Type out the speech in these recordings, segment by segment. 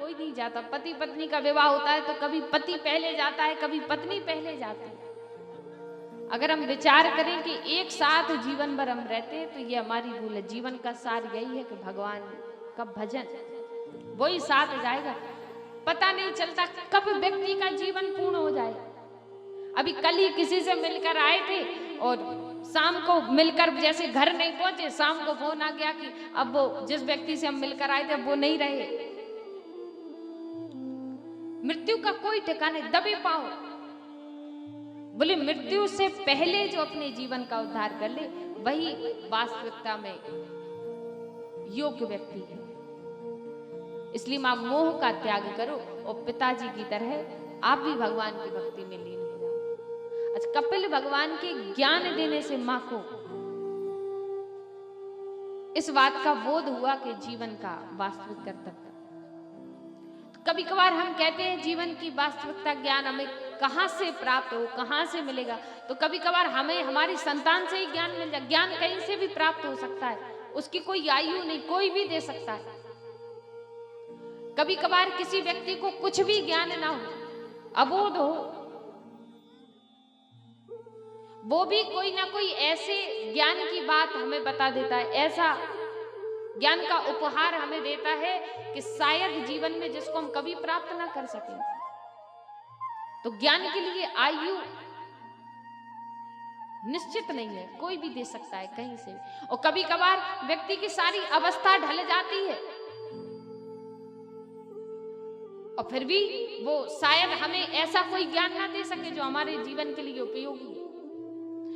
कोई नहीं जाता। पति पत्नी का विवाह होता है तो कभी पति पहले जाता है, कभी पत्नी पहले जाती है। अगर हम विचार करें कि एक साथ जीवन भर हम रहते हैं तो ये हमारी भूल है। जीवन का सार यही है कि भगवान का भजन, वही साथ जाएगा। पता नहीं चलता कब व्यक्ति का जीवन पूर्ण हो जाए। अभी कल ही किसी से मिलकर आए थे और शाम को मिलकर जैसे घर नहीं पहुंचे, शाम को फोन आ गया कि अब वो जिस व्यक्ति से हम मिलकर आए थे वो नहीं रहे। मृत्यु का कोई ठिकाना नहीं, दबे पाओ। बोले मृत्यु से पहले जो अपने जीवन का उद्धार कर ले वही वास्तविकता में योग्य व्यक्ति है। इसलिए मां मोह का त्याग करो और पिताजी की तरह आप भी भगवान की भक्ति में लीन हो जाओ। अच्छा, कपिल भगवान के ज्ञान देने से मां को इस बात का बोध हुआ कि जीवन का वास्तविक कर्तव्य। तो कभी कभार हम कहते हैं जीवन की वास्तविकता ज्ञान हमें कहां से प्राप्त हो, कहां से मिलेगा। तो कभी कभार हमें हमारी संतान से ही ज्ञान मिल जाए। ज्ञान कहीं से भी प्राप्त हो सकता है, उसकी कोई आयु नहीं, कोई भी दे सकता है। कभी कभार किसी व्यक्ति को कुछ भी ज्ञान ना हो, अबोध हो, वो भी कोई ना कोई ऐसे ज्ञान की बात हमें बता देता है, ऐसा ज्ञान का उपहार हमें देता है कि शायद जीवन में जिसको हम कभी प्राप्त ना कर सकें। तो ज्ञान के लिए आयु निश्चित नहीं है, कोई भी दे सकता है कहीं से। और कभी कभार व्यक्ति की सारी अवस्था ढल जाती है और फिर भी वो शायद हमें ऐसा कोई ज्ञान ना दे सके जो हमारे जीवन के लिए उपयोगी है।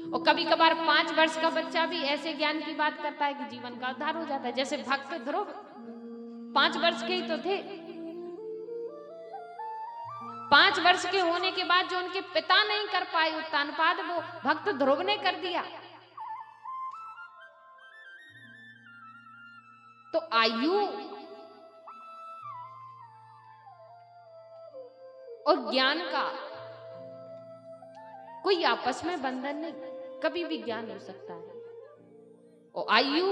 और कभी कभार 5 वर्ष का बच्चा भी ऐसे ज्ञान की बात करता है कि जीवन का उद्धार हो जाता है। जैसे भक्त ध्रुव 5 वर्ष के ही तो थे। 5 वर्ष के होने के बाद जो उनके पिता नहीं कर पाए उत्तानपाद, वो भक्त ध्रुव ने कर दिया। तो आयु और ज्ञान का कोई आपस में बंधन नहीं, कभी भी ज्ञान हो सकता है। और आयु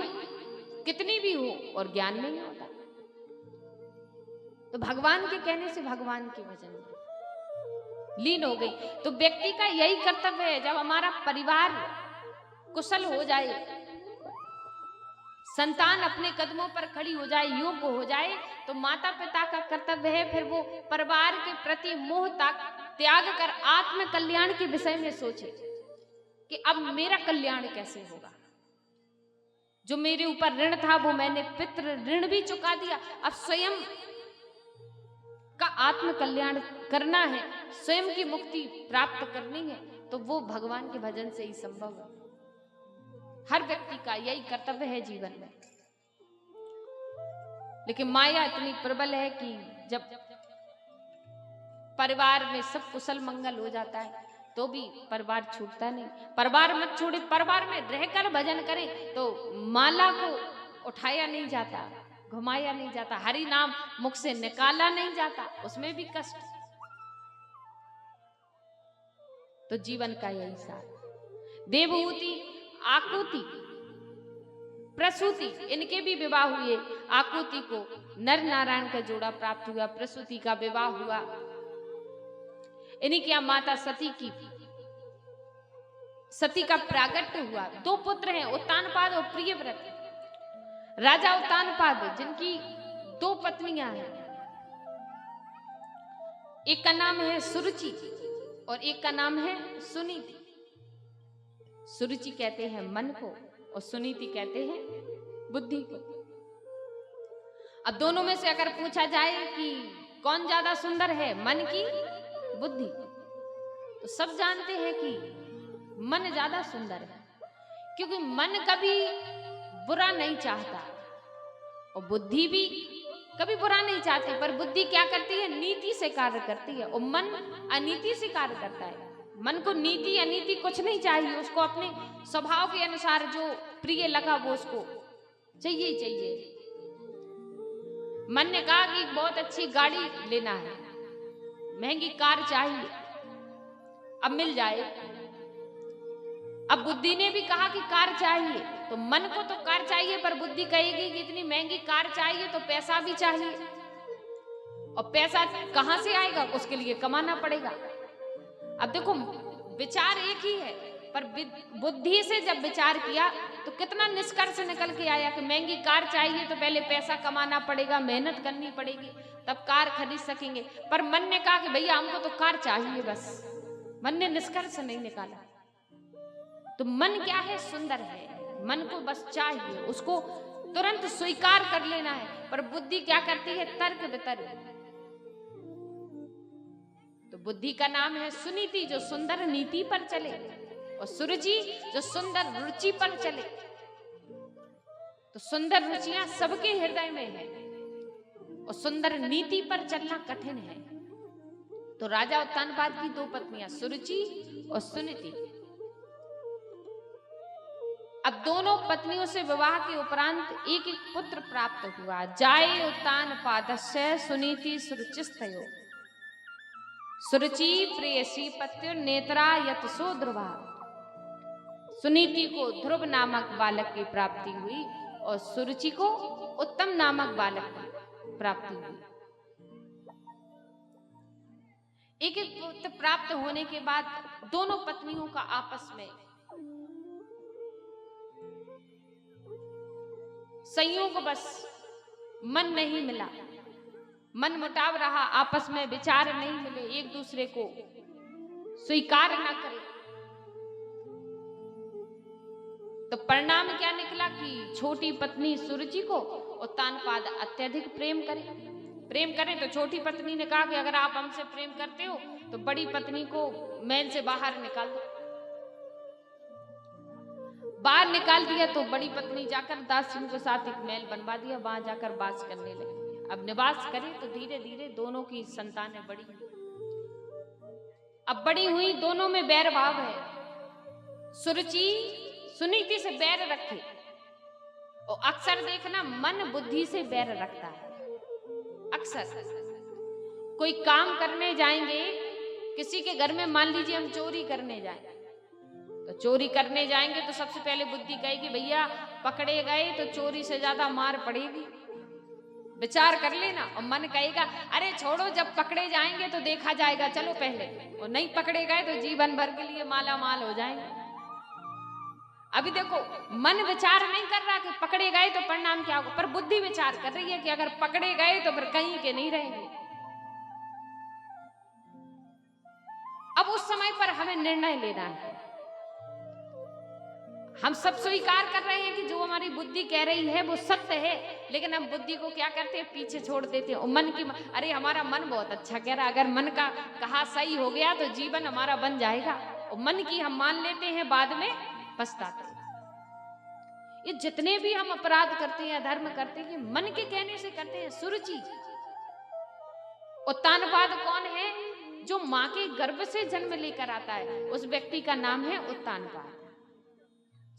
कितनी भी हो और ज्ञान नहीं होता। तो भगवान के कहने से भगवान के भजन में लीन हो गई। तो व्यक्ति का यही कर्तव्य है, जब हमारा परिवार कुशल हो जाए, संतान अपने कदमों पर खड़ी हो जाए, योग्य हो जाए, तो माता पिता का कर्तव्य है फिर वो परिवार के प्रति मोह त्याग कर आत्म कल्याण के विषय में सोचे कि अब मेरा कल्याण कैसे होगा। जो मेरे ऊपर ऋण था वो मैंने पितृ ऋण भी चुका दिया, अब स्वयं का आत्म कल्याण करना है, स्वयं की मुक्ति प्राप्त करनी है। तो वो भगवान के भजन से ही संभव है। हर व्यक्ति का यही कर्तव्य है जीवन में। लेकिन माया इतनी प्रबल है कि जब परिवार में सब कुशल मंगल हो जाता है तो भी परिवार छूटता नहीं। परिवार मत छोड़े, परिवार में रहकर भजन करें तो माला को उठाया नहीं जाता, घुमाया नहीं जाता, हरि नाम मुख से निकाला नहीं जाता, उसमें भी कष्ट। तो जीवन का यही सार। देवहूति, आकुति, प्रसूति, इनके भी विवाह हुए। आकुति को नर नारायण का जोड़ा प्राप्त हुआ, प्रसूति का विवाह हुआ। इन्हीं की माता सती का प्रागट्य हुआ। 2 पुत्र हैं, उत्तानपाद और प्रियव्रत। राजा उत्तानपाद जिनकी 2 पत्नियां हैं, एक का नाम है सुरुचि और एक का नाम है सुनीति। सुरुचि कहते हैं मन को और सुनीति कहते हैं बुद्धि को। अब दोनों में से अगर पूछा जाए कि कौन ज्यादा सुंदर है, मन की बुद्धि, तो सब जानते हैं कि मन ज्यादा सुंदर है, क्योंकि मन कभी बुरा नहीं चाहता और बुद्धि भी कभी बुरा नहीं चाहती। पर बुद्धि क्या करती है, नीति से कार्य करती है और मन अनीति से कार्य करता है। मन को नीति अनीति कुछ नहीं चाहिए, उसको अपने स्वभाव के अनुसार जो प्रिय लगा वो उसको चाहिए ही चाहिए। मन ने कहा कि बहुत अच्छी गाड़ी लेना है, महंगी कार चाहिए, अब मिल जाए। अब बुद्धि ने भी कहा कि कार चाहिए, तो मन को तो कार चाहिए, पर बुद्धि कहेगी कि इतनी महंगी कार चाहिए तो पैसा भी चाहिए। और पैसा कहां से आएगा, उसके लिए कमाना पड़ेगा। अब देखो विचार एक ही है, पर बुद्धि से जब विचार किया तो कितना निष्कर्ष निकल के आया कि महंगी कार चाहिए तो पहले पैसा कमाना पड़ेगा, मेहनत करनी पड़ेगी, तब कार खरीद सकेंगे। पर मन ने कहा कि भैया हमको तो कार चाहिए बस, मन ने निष्कर्ष नहीं निकाला। तो मन क्या है, सुंदर है, मन को बस चाहिए, उसको तुरंत स्वीकार कर लेना है। पर बुद्धि क्या करती है, तर्क वितर्क। तो बुद्धि का नाम है सुनीति, जो सुंदर नीति पर चले, और सुरुचि जो सुंदर रुचि पर चले। तो सुंदर रुचियां सबके हृदय में है, और सुंदर नीति पर चलना कठिन है। तो राजा उत्तानपाद की 2 पत्नियां सुरुचि और सुनीति। अब दोनों पत्नियों से विवाह के उपरांत एक एक पुत्र प्राप्त हुआ। जाये उत्तानपादस्य सुनीति सुरुचिस्तयो, सुरुचि प्रेयसी पत्युर नेत्रा यतसो ध्रुवा। सुनीति को ध्रुव नामक बालक की प्राप्ति हुई और सुरुचि को उत्तम नामक बालक की प्राप्ति हुई। एक एक पुत्र प्राप्त होने के बाद दोनों पत्नियों का आपस में संयोग बस मन नहीं मिला, मन मुटाव रहा, आपस में विचार नहीं मिले, एक दूसरे को स्वीकार न करे। तो परिणाम क्या निकला कि छोटी पत्नी सुरुचि को उत्तानपाद अत्यधिक प्रेम करें। तो छोटी पत्नी ने कहा कि अगर आप हमसे प्रेम करते हो तो बड़ी पत्नी को महल से बाहर निकाल दो। बाहर निकाल दिया तो बड़ी पत्नी जाकर दासियों के साथ एक महल बनवा दिया, वहां जाकर वास करने लगी। अब निवास करे तो धीरे धीरे दोनों की संतानें बड़ी हुई। अब बड़ी हुई, दोनों में बैर भाव है। सुरुचि सुनीति से बैर रखे, और अक्सर देखना मन बुद्धि से बैर रखता है। अक्सर कोई काम करने जाएंगे किसी के घर में, मान लीजिए हम चोरी करने जाएं, तो चोरी करने जाएंगे तो सबसे पहले बुद्धि कहेगी भैया पकड़े गए तो चोरी से ज्यादा मार पड़ेगी, विचार कर लेना। और मन कहेगा अरे छोड़ो, जब पकड़े जाएंगे तो देखा जाएगा, चलो पहले। और नहीं पकड़े गए तो जीवन भर के लिए माला माल हो जाएंगे। अभी देखो मन विचार नहीं कर रहा कि पकड़े गए तो परिणाम क्या होगा, पर बुद्धि विचार कर रही है कि अगर पकड़े गए तो फिर कहीं के नहीं रहेंगे। अब उस समय पर हमें निर्णय लेना है। हम सब स्वीकार कर रहे हैं कि जो हमारी बुद्धि कह रही है वो सत्य है, लेकिन हम बुद्धि को क्या करते हैं, पीछे छोड़ देते हैं। और मन की, अरे हमारा मन बहुत अच्छा कह रहा है, अगर मन का कहा सही हो गया तो जीवन हमारा बन जाएगा। और मन की हम मान लेते हैं, बाद में पछताते हैं। ये जितने भी हम अपराध करते हैं, धर्म करते हैं, मन के कहने से करते हैं। सुरुचि, उत्तानपाद कौन है, जो मां के गर्भ से जन्म लेकर आता है, उस व्यक्ति का नाम है उत्तानपाद।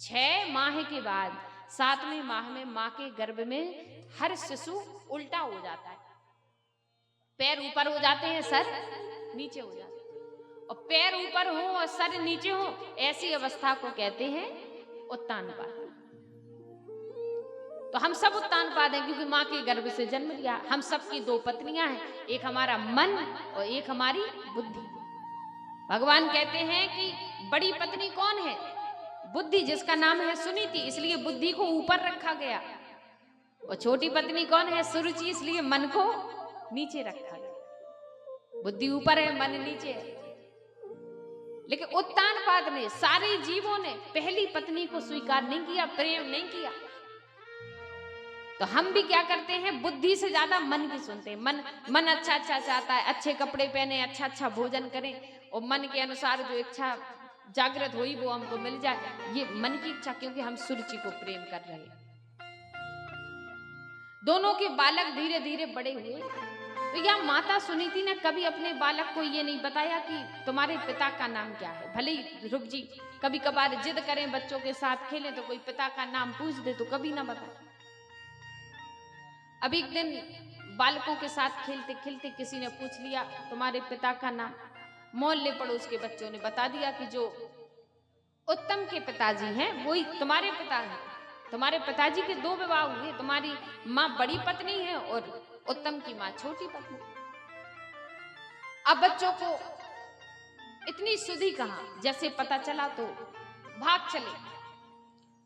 6 माह के बाद 7वें माह में मां के गर्भ में हर शिशु उल्टा हो जाता है। पैर ऊपर हो जाते हैं, सर नीचे हो जाता है, और पैर ऊपर हो और सर नीचे हो, ऐसी अवस्था को कहते हैं उत्तानपाद। तो हम सब उत्तानपाद हैं क्योंकि मां के गर्भ से जन्म लिया। हम सबकी 2 पत्नियां हैं, एक हमारा मन और एक हमारी बुद्धि। भगवान कहते हैं कि बड़ी पत्नी कौन है, बुद्धि, जिसका नाम है सुनीति, इसलिए बुद्धि को ऊपर रखा गया। और छोटी पत्नी कौन है, सुरुचि, इसलिए मन को नीचे रखा गया। बुद्धि ऊपर है, मन नीचे है। लेकिन उत्तानपाद ने, सारे जीवों ने पहली पत्नी को स्वीकार नहीं किया, प्रेम नहीं किया। तो हम भी क्या करते हैं, बुद्धि से ज्यादा मन की सुनते हैं। मन अच्छा अच्छा चाहता है, अच्छे कपड़े पहने, अच्छा अच्छा भोजन करें, और मन के अनुसार जो इच्छा जागृत हुई वो हमको मिल जाए, ये मन की इच्छा, क्योंकि हम सुरुचि को प्रेम कर रहे हैं। दोनों के बालक धीरे धीरे बड़े हुए। तो यह माता सुनीति ने कभी अपने बालक को ये नहीं बताया कि तुम्हारे पिता का नाम क्या है। भले ही रुक जी, कभी कभार जिद करें, बच्चों के साथ खेलें तो कोई पिता का नाम पूछ दे, तो कभी ना बताए। अब एक दिन बालकों के साथ खेलते खेलते किसी ने पूछ लिया तुम्हारे पिता का नाम। मोहल्ले पड़ोस के बच्चों ने बता दिया कि जो उत्तम के पिताजी हैं वही तुम्हारे पिता हैं। तुम्हारे पिताजी के 2 विवाह हुए, तुम्हारी माँ बड़ी पत्नी है और उत्तम की माँ छोटी पत्नी। अब बच्चों को इतनी सुधि कहां, जैसे पता चला तो भाग चले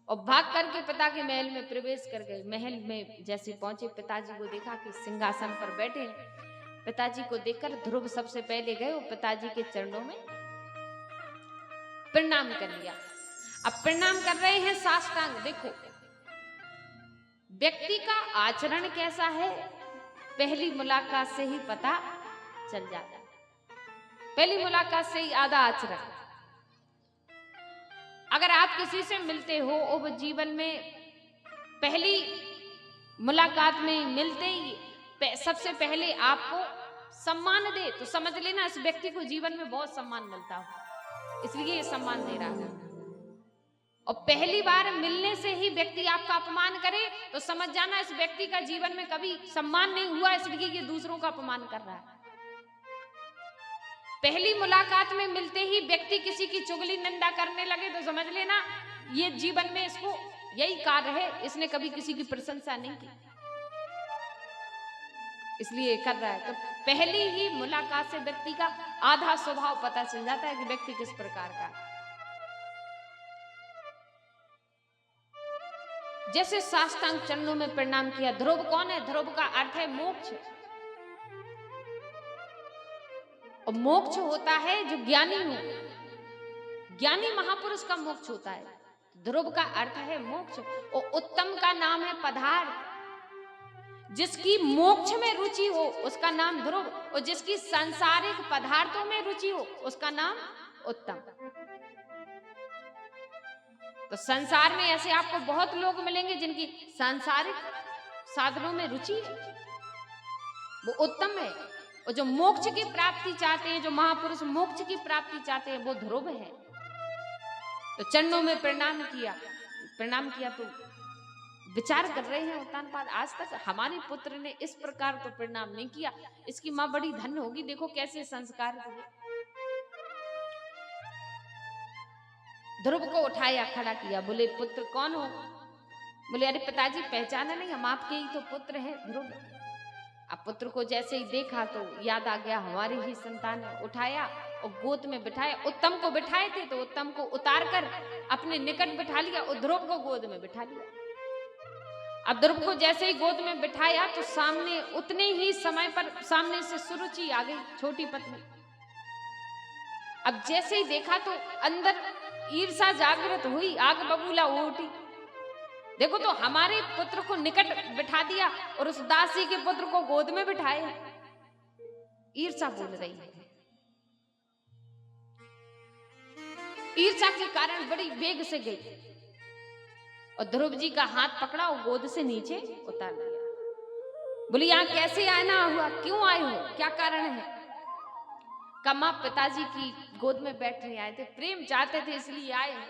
और भाग करके पिता के महल में प्रवेश कर गए। महल में जैसे पहुंचे, पिताजी को देखा कि सिंहासन पर बैठे हैं। पिताजी को देखकर ध्रुव सबसे पहले गए और पिताजी के चरणों में प्रणाम कर लिया। अब प्रणाम कर रहे हैं साष्टांग। देखो व्यक्ति का आचरण कैसा है पहली मुलाकात से ही पता चल जाता है। पहली मुलाकात से ही आधा आचरण। अगर आप किसी से मिलते हो और वो जीवन में पहली मुलाकात में मिलते ही सबसे पहले आपको सम्मान दे, तो समझ लेना इस व्यक्ति को जीवन में बहुत सम्मान मिलता हो, इसलिए ये सम्मान दे रहा है। और पहली बार मिलने से ही व्यक्ति आपका अपमान करे तो समझ जाना इस व्यक्ति का जीवन में कभी सम्मान नहीं हुआ, इसलिए ये दूसरों का अपमान कर रहा है। पहली मुलाकात में मिलते ही व्यक्ति किसी की चुगली निंदा करने लगे तो समझ लेना ये जीवन में इसको यही कार्य है, इसने कभी किसी की प्रशंसा नहीं की, इसलिए कर रहा है। तो पहली ही मुलाकात से व्यक्ति का आधा स्वभाव पता चल जाता है कि व्यक्ति किस प्रकार का है। जैसे साष्टांग चरणों में प्रणाम किया। ध्रुव कौन है? ध्रुव का अर्थ है मोक्ष। और मोक्ष होता है जो ज्ञानी हो, ज्ञानी महापुरुष का मोक्ष होता है। ध्रुव का अर्थ है मोक्ष। और उत्तम का नाम है पदार्थ। जिसकी मोक्ष में रुचि हो उसका नाम ध्रुव, और जिसकी सांसारिक पदार्थों में रुचि हो उसका नाम उत्तम। तो संसार में ऐसे आपको बहुत लोग मिलेंगे जिनकी सांसारिक साधनों में रुचि है, वो उत्तम है। और जो मोक्ष की प्राप्ति चाहते हैं, जो महापुरुष मोक्ष की प्राप्ति चाहते हैं, वो ध्रुव है। तो चरणों में प्रणाम किया तो विचार कर रहे हैं उत्तानपाद, आज तक हमारे पुत्र ने इस प्रकार तो प्रणाम नहीं किया, इसकी मां बड़ी धन्य होगी, देखो कैसे संस्कार दिए। ध्रुव को उठाया, खड़ा किया, बोले पुत्र कौन हो? बोले अरे पिताजी पहचाना नहीं, हम आपके ही तो पुत्र हैं ध्रुव। अब पुत्र को जैसे ही देखा तो याद आ गया हमारी ही संतान है। उठाया और गोद में बिठाया। उत्तम को बिठाए थे तो उत्तम को उतार कर अपने निकट बिठा लिया और ध्रुव को गोद में बिठा लिया। अब ध्रुव को जैसे ही गोद में बिठाया तो सामने उतने ही समय पर सामने से सुरुचि आ गई, छोटी पत्नी। अब जैसे ही देखा तो अंदर ईर्षा जागृत हुई, आग बबूला हो उठी। देखो तो हमारे पुत्र को निकट बिठा दिया और उस दासी के पुत्र को गोद में बिठाया। ईर्षा बोल रही है। ईर्षा के कारण बड़ी वेग से गई और ध्रुव जी का हाथ पकड़ा और गोद से नीचे उतार दिया। बोली यहां कैसे आना हुआ, क्यों आए हो, क्या कारण है? कमा पिताजी की गोद में बैठने आए थे, प्रेम चाहते थे इसलिए आए हैं।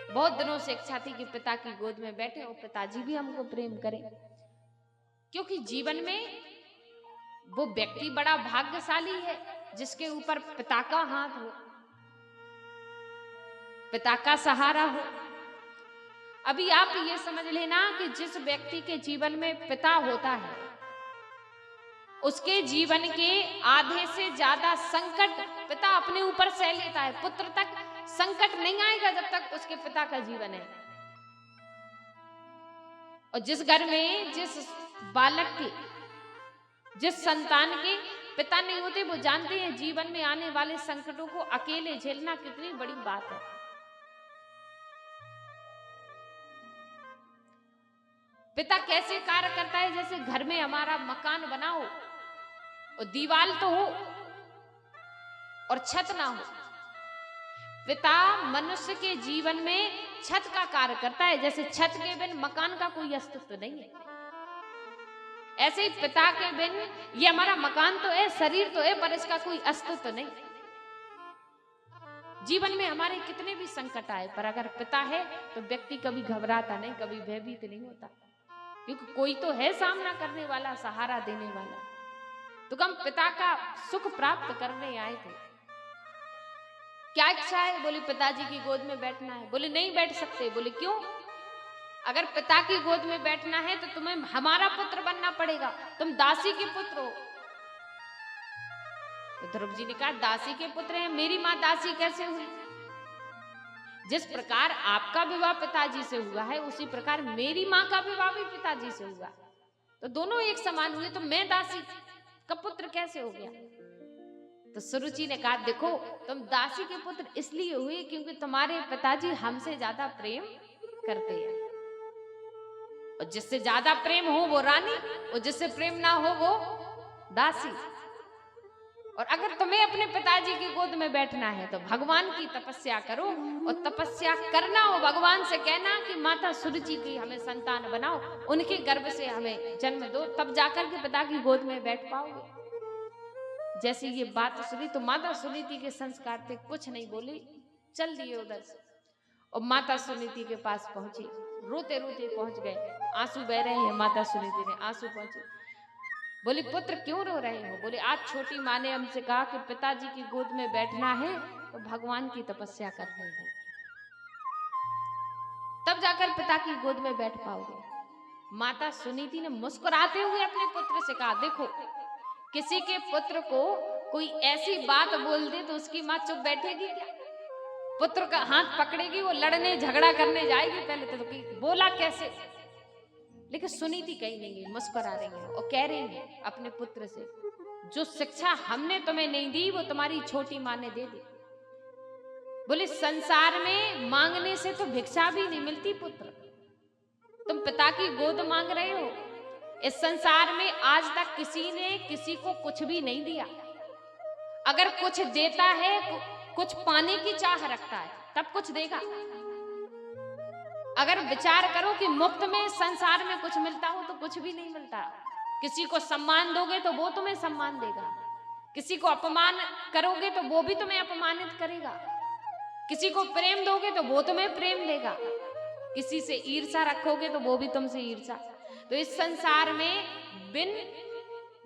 बहुत दिनों से इच्छा थी कि पिता की गोद में बैठे और पिताजी भी हमको प्रेम करें, क्योंकि जीवन में वो व्यक्ति बड़ा भाग्यशाली है जिसके ऊपर पिता का हाथ हो, पिता का सहारा हो। अभी आप ये समझ लेना कि जिस व्यक्ति के जीवन में पिता होता है उसके जीवन के आधे से ज्यादा संकट पिता अपने ऊपर सह लेता है। पुत्र तक संकट नहीं आएगा जब तक उसके पिता का जीवन है। और जिस घर में जिस बालक के, जिस संतान के पिता नहीं होते, वो जानते हैं जीवन में आने वाले संकटों को अकेले झेलना कितनी बड़ी बात है। पिता कैसे कार्य करता है? जैसे घर में हमारा मकान बना हो और दीवार तो हो और छत ना हो। पिता मनुष्य के जीवन में छत का कार्य करता है। जैसे छत के बिन मकान का कोई अस्तित्व नहीं है, ऐसे ही पिता के बिन ये हमारा मकान तो है, शरीर तो है, पर इसका कोई अस्तित्व नहीं। जीवन में हमारे कितने भी संकट आए, पर अगर पिता है तो व्यक्ति कभी घबराता नहीं, कभी भयभीत नहीं होता, क्योंकि कोई तो है सामना करने वाला, सहारा देने वाला। तो हम पिता का सुख प्राप्त करने आए थे। क्या इच्छा है? बोले पिताजी की गोद में बैठना है। बोले नहीं बैठ सकते। बोले क्यों? अगर पिता की गोद में बैठना है तो तुम्हें हमारा पुत्र बनना पड़ेगा, तुम दासी के पुत्र हो। तो ध्रुव जी ने कहा दासी के पुत्र हैं, मेरी माँ दासी कैसे हुई? जिस प्रकार आपका विवाह पिताजी से हुआ है उसी प्रकार मेरी माँ का विवाह भी पिताजी से हुआ, तो दोनों एक समान हुए, तो मैं दासी का पुत्र कैसे हो गया? तो सुरुचि ने कहा देखो तुम दासी के पुत्र इसलिए हुए क्योंकि तुम्हारे पिताजी हमसे ज्यादा प्रेम करते हैं, और जिससे ज्यादा प्रेम हो वो रानी, और जिससे प्रेम ना हो वो दासी। और अगर तुम्हें अपने पिताजी की गोद में बैठना है तो भगवान की तपस्या करो, और तपस्या करना हो भगवान से कहना कि माता सुरुचि की हमें संतान बनाओ, उनके गर्भ से हमें जन्म दो, तब जाकर के पिता की गोद में बैठ पाओगे। जैसे ये बात सुनी तो माता सुनीति के संस्कार थे, कुछ नहीं बोली, चल दिए उधर से। और माता सुनीति के पास पहुंची, रोते रोते पहुंच गए, आंसू बह रहे हैं, माता सुनीति ने आंसू पहुंचे। बोली पुत्र क्यों रो रहे हो? बोले आज छोटी माँ ने हमसे कहा कि पिताजी की गोद में बैठना है तो भगवान की तपस्या करनी है, तब जाकर पिता की गोद में बैठ पाओगे। माता सुनीति ने मुस्कुराते हुए अपने पुत्र से कहा देखो किसी के पुत्र को कोई ऐसी बात बोल दे तो उसकी माँ चुप बैठेगी क्या? पुत्र का हाथ पकड़ेगी, वो लड़ने झगड़ा करने जाएगी पहले तो कि बोला कैसे। लेकिन सुनीति कहीं नहीं है, मुस्कुरा रही है और कह रही है अपने पुत्र से जो शिक्षा हमने तुम्हें नहीं दी वो तुम्हारी छोटी माँ ने दे दी। बोले संसार में मांगने से तो भिक्षा भी नहीं मिलती पुत्र, तुम पिता की गोद मांग रहे हो। इस संसार में आज तक किसी ने किसी को कुछ भी नहीं दिया, अगर कुछ देता है कुछ पाने की चाह रखता है तब कुछ देगा। अगर विचार करो कि मुफ्त में संसार में कुछ मिलता हो तो कुछ भी नहीं मिलता। किसी को सम्मान दोगे तो वो तुम्हें सम्मान देगा, किसी को अपमान करोगे तो वो भी तुम्हें अपमानित करेगा, किसी को प्रेम दोगे तो वो तुम्हें प्रेम देगा, किसी से ईर्ष्या रखोगे तो वो भी तुमसे ईर्ष्या। तो इस संसार में बिन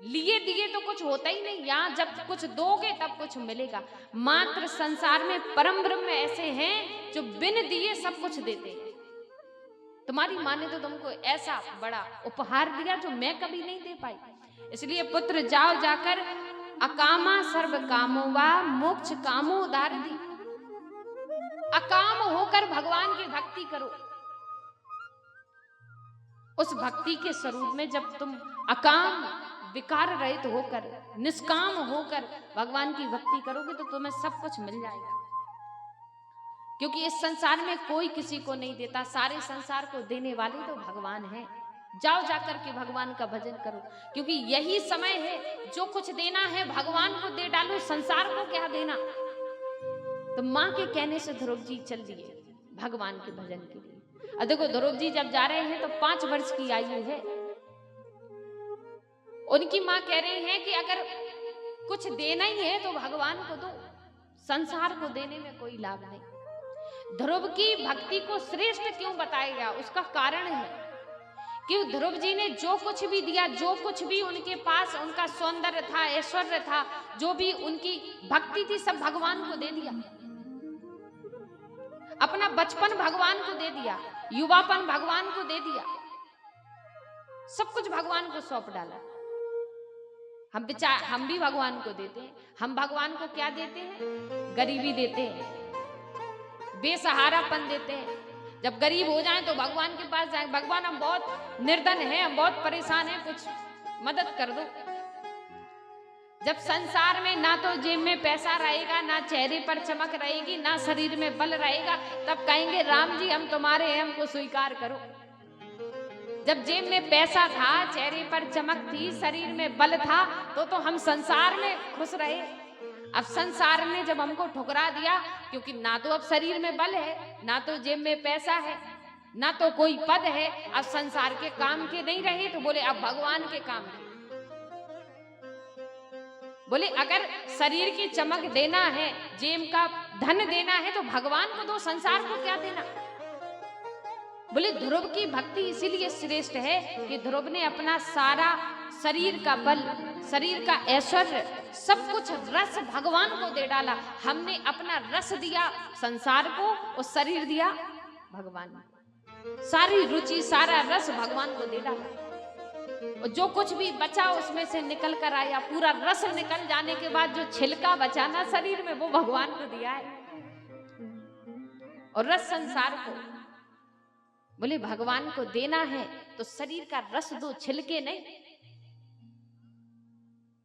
लिए दिए तो कुछ होता ही नहीं, यहाँ जब कुछ दोगे तब कुछ मिलेगा। मात्र संसार में परम ब्रह्म ऐसे हैं जो बिन दिए सब कुछ देते हैं। तुम्हारी माँ ने तो तुमको ऐसा बड़ा उपहार दिया जो मैं कभी नहीं दे पाई। इसलिए पुत्र जाओ जाकर अकामा सर्व कामोवा मोक्ष कामो दारदी, अकाम होकर भगवान की भक्ति करो। उस भक्ति के स्वरूप में जब तुम अकाम विकार रहित होकर निष्काम होकर भगवान की भक्ति करोगे तो तुम्हें सब कुछ मिल जाएगा। क्योंकि इस संसार में कोई किसी को नहीं देता, सारे संसार को देने वाले तो भगवान हैं। जाओ जाकर के भगवान का भजन करो, क्योंकि यही समय है जो कुछ देना है भगवान को दे डालो, संसार को क्या देना। तो माँ के कहने से ध्रुव जी चल दिए भगवान के भजन के लिए। और देखो ध्रुव जी जब जा रहे हैं तो 5 वर्ष की आयु है। उनकी माँ कह रही है कि अगर कुछ देना ही है तो भगवान को दो, संसार को देने में कोई लाभ नहीं। ध्रुव की भक्ति को श्रेष्ठ क्यों बताया गया, उसका कारण है कि ध्रुव जी ने जो कुछ भी दिया, जो कुछ भी उनके पास उनका सौंदर्य था, ऐश्वर्य था, जो भी उनकी भक्ति थी, सब भगवान को दे दिया। अपना बचपन भगवान को दे दिया, युवापन भगवान को दे दिया, सब कुछ भगवान को सौंप डाला। हम भी भगवान को देते हैं। हम भगवान को क्या देते हैं? गरीबी देते हैं, बेसहारापन देते हैं। जब गरीब हो जाएं तो भगवान के पास जाएं, भगवान हम बहुत निर्धन हैं, हम बहुत परेशान हैं, कुछ मदद कर दो। जब संसार में ना तो जेब में पैसा रहेगा, ना चेहरे पर चमक रहेगी, ना शरीर में बल रहेगा, तब कहेंगे राम जी हम तुम्हारे हैं, हमको स्वीकार करो। जब जेब में पैसा था, चेहरे पर चमक थी, शरीर में बल था, तो हम संसार में खुश रहे। अब संसार ने जब हमको ठुकरा दिया, क्योंकि ना तो अब शरीर में बल है, ना तो जेब में पैसा है, ना तो कोई पद है, अब संसार के काम के नहीं रहे, तो बोले अब भगवान के काम के। बोले अगर शरीर की चमक देना है, जेब का धन देना है, तो भगवान को दो, संसार को क्या देना। बोले ध्रुव की भक्ति इसीलिए श्रेष्ठ है कि ध्रुव ने अपना सारा शरीर का बल, शरीर का ऐश्वर्य, सब कुछ रस भगवान को दे डाला। हमने अपना रस दिया संसार को और शरीर दिया भगवान को, सारी रुचि सारा रस भगवान को दे डाला। और जो कुछ भी बचा उसमें से निकल कर आया, पूरा रस निकल जाने के बाद जो छिलका बचा ना शरीर में, वो भगवान को दिया है। और रस संसार को, बोले भगवान को देना है तो शरीर का रस दो, छिलके नहीं।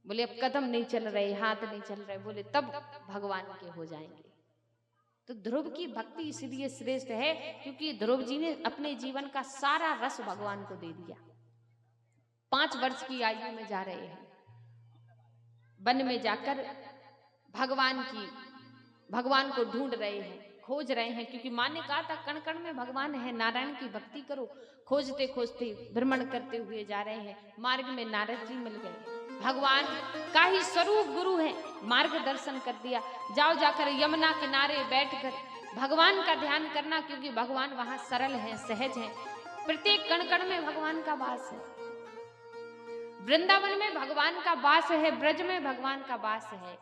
बोले अब कदम नहीं चल रहे, हाथ नहीं चल रहे, बोले तब भगवान के हो जाएंगे। तो ध्रुव की भक्ति इसलिए श्रेष्ठ है क्योंकि ध्रुव जी ने अपने जीवन का सारा रस भगवान को दे दिया। 5 वर्ष की आयु में जा रहे हैं, वन में जाकर भगवान को ढूंढ रहे हैं, खोज रहे हैं, क्योंकि माँ ने कहा था कण कण में भगवान है, नारायण की भक्ति करो। खोजते खोजते भ्रमण करते हुए जा रहे हैं, मार्ग में नारद जी मिल गए। भगवान का ही स्वरूप गुरु है, मार्गदर्शन कर दिया। जाओ जाकर यमुना किनारे बैठकर भगवान का ध्यान करना, क्योंकि भगवान वहां सरल हैं, सहज हैं। प्रत्येक कण कण में भगवान का वास है। वृंदावन में भगवान का वास है, ब्रज में भगवान का वास है।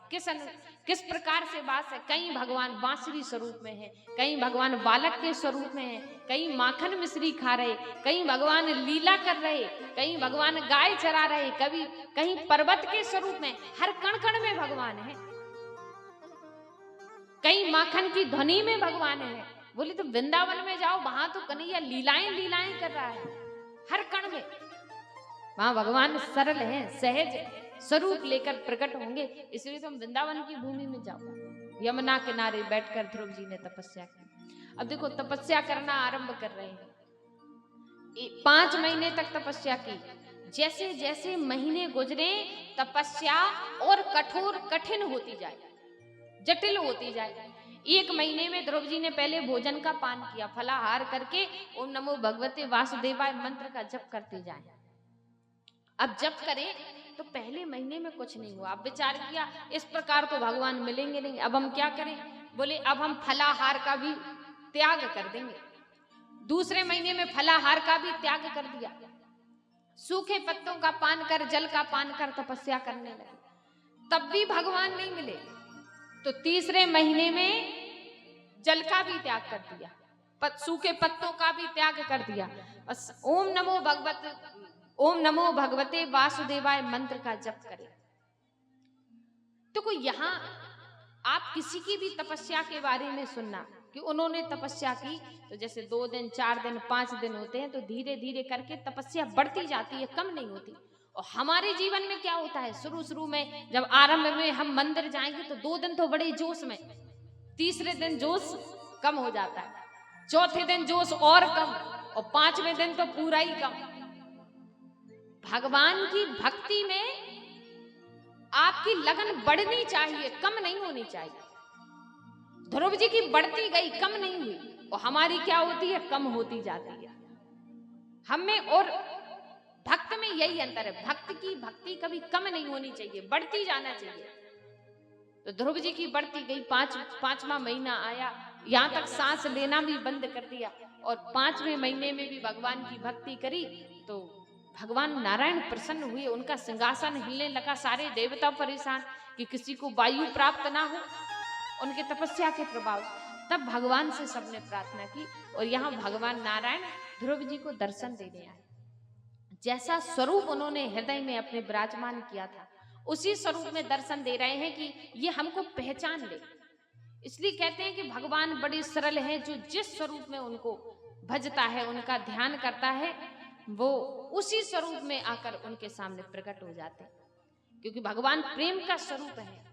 किस प्रकार से वास है? कहीं भगवान बांसुरी स्वरूप में है, कहीं भगवान बालक के स्वरूप में है, कहीं माखन मिश्री खा रहे, कहीं भगवान लीला कर रहे, कहीं भगवान गाय चरा रहे, कहीं पर्वत के स्वरूप में। हर कण कण में भगवान है। कहीं माखन की ध्वनि में भगवान है। बोले तो वृंदावन में जाओ, वहां तो कन्हैया लीलाएं कर रहा है। हर कण में वहां भगवान सरल है, सहज स्वरूप लेकर प्रकट होंगे। इसलिए तुम वृंदावन की भूमि में जाओ। यमुना किनारे बैठकर ध्रुव जी ने तपस्या की। अब देखो तपस्या करना आरंभ कर रहे हैं। 5 महीने तक तपस्या की। जैसे जैसे महीने गुजरे तपस्या और कठिन होती जाए, जटिल होती जाए। 1 महीने में ध्रुव जी ने पहले भोजन का पान किया, फलाहार करके ओम नमो भगवते वासुदेवाय मंत्र का जप करते जाए। अब जप करें तो पहले महीने में कुछ नहीं हुआ। अब विचार किया इस प्रकार तो भगवान मिलेंगे नहीं, अब हम क्या करें? बोले अब हम फलाहार का भी त्याग कर देंगे। दूसरे महीने में फलाहार का भी त्याग कर दिया, सूखे पत्तों का पान कर, जल का पान कर तपस्या करने लगे। तब भी भगवान नहीं मिले। तो तीसरे महीने में जल का भी त्याग कर दिया, सूखे पत्तों का भी त्याग कर दिया। बस ओम नमो भगवते वासुदेवाय मंत्र का जप करें। तो कोई यहाँ आप किसी की भी तपस्या के बारे में सुनना कि उन्होंने तपस्या की तो जैसे 2 दिन 4 दिन 5 दिन होते हैं, तो धीरे धीरे करके तपस्या बढ़ती जाती है, कम नहीं होती। और हमारे जीवन में क्या होता है, शुरू में जब आरंभ में हम मंदिर जाएंगे तो 2 दिन तो बड़े जोश में, तीसरे दिन जोश कम हो जाता है, चौथे दिन जोश और कम, और 5वें दिन तो पूरा ही कम। भगवान की भक्ति में आपकी लगन बढ़नी चाहिए, कम नहीं होनी चाहिए। ध्रुव जी की बढ़ती गई, कम नहीं हुई। और हमारी क्या होती है, कम होती जाती है। हम में और भक्त में यही अंतर है। भक्त की भक्ति कभी कम नहीं होनी चाहिए, बढ़ती जाना चाहिए। तो ध्रुव जी की बढ़ती गई। 5वां महीना आया, यहाँ तक सांस लेना भी बंद कर दिया। और 5वें महीने में भी भगवान की भक्ति करी तो भगवान नारायण प्रसन्न हुए। उनका सिंहासन हिलने लगा, सारे देवता परेशान कि किसी को वायु प्राप्त ना हो उनके तपस्या के प्रभाव। तब भगवान से सबने प्रार्थना की और यहाँ भगवान नारायण ध्रुव जी को दर्शन देने आए। जैसा स्वरूप उन्होंने हृदय में अपने विराजमान किया था, उसी स्वरूप में दर्शन दे रहे हैं कि ये हमको पहचान ले। इसलिए कहते हैं कि भगवान बड़े सरल हैं, जो जिस स्वरूप में उनको भजता है, उनका ध्यान करता है, वो उसी स्वरूप में आकर उनके सामने प्रकट हो जाते हैं। क्योंकि भगवान प्रेम का स्वरूप है।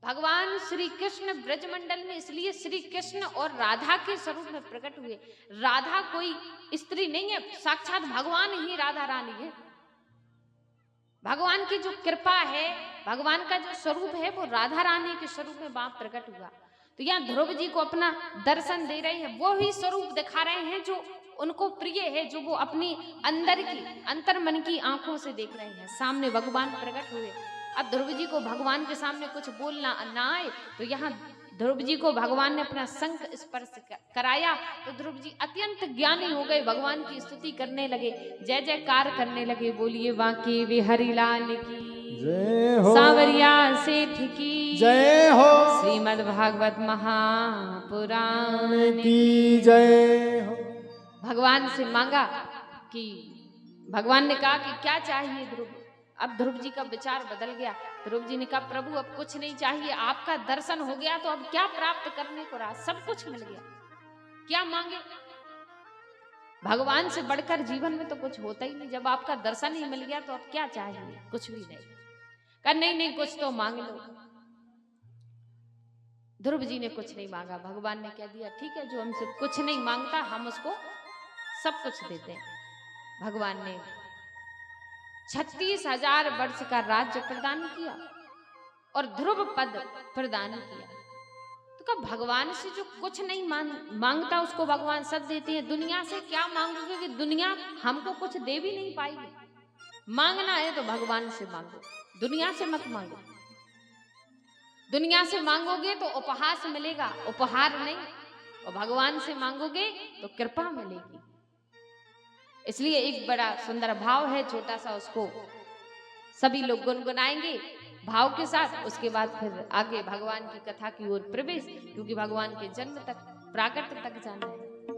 भगवान श्री कृष्ण ब्रजमंडल में इसलिए श्री कृष्ण और राधा के स्वरूप में प्रकट हुए। राधा कोई स्त्री नहीं है, साक्षात भगवान ही राधा रानी है। भगवान की जो कृपा है, भगवान का जो स्वरूप है, वो राधा रानी के स्वरूप में वहां प्रकट हुआ। तो यहाँ ध्रुव जी को अपना दर्शन दे रहे हैं, वो ही स्वरूप दिखा रहे हैं जो उनको प्रिय है, जो वो अपनी अंतर मन की आंखों से देख रहे हैं। सामने भगवान प्रकट हुए। अब ध्रुव जी को भगवान के सामने कुछ बोलना ना आए, तो यहाँ ध्रुव जी को भगवान ने अपना शंख स्पर्श कराया तो ध्रुव जी अत्यंत ज्ञानी हो गए, भगवान की स्तुति करने लगे, जय जयकार करने लगे। बोलिए बांके बिहारी लाल की जय हो, सांवरिया सेठ की जय हो, श्रीमद् भागवत महापुराण की जय हो। भगवान से मांगा कि भगवान ने कहा कि क्या चाहिए ध्रुव। अब ध्रुव जी का विचार बदल गया। ध्रुव जी ने कहा प्रभु अब कुछ नहीं चाहिए, आपका दर्शन हो गया तो अब क्या प्राप्त करने को रहा, सब कुछ मिल गया, क्या मांगे। भगवान से बढ़कर जीवन में तो कुछ होता ही नहीं, जब आपका दर्शन ही मिल गया तो अब क्या चाहिए, कुछ भी नहीं। कहा नहीं नहीं कुछ तो मांग लो। ध्रुव जी ने कुछ नहीं मांगा। भगवान ने कह दिया ठीक है, जो हमसे कुछ नहीं मांगता हम उसको सब कुछ देते हैं। भगवान ने 36,000 वर्ष का राज्य प्रदान किया और ध्रुव पद प्रदान किया। तो कहा भगवान से जो कुछ नहीं मांगता उसको भगवान सब देते हैं। दुनिया से क्या मांगोगे कि दुनिया हमको कुछ दे भी नहीं पाएगी। मांगना है तो भगवान से मांगो, दुनिया से मत मांगो। दुनिया से मांगोगे तो उपहास मिलेगा, उपहार नहीं। और भगवान से मांगोगे तो कृपा मिलेगी। इसलिए एक बड़ा सुंदर भाव है छोटा सा, उसको सभी लोग गुनगुनाएंगे भाव के साथ। उसके बाद फिर आगे भगवान की कथा की ओर प्रवेश, क्योंकि भगवान के जन्म तक प्राकट्य तक जाना है।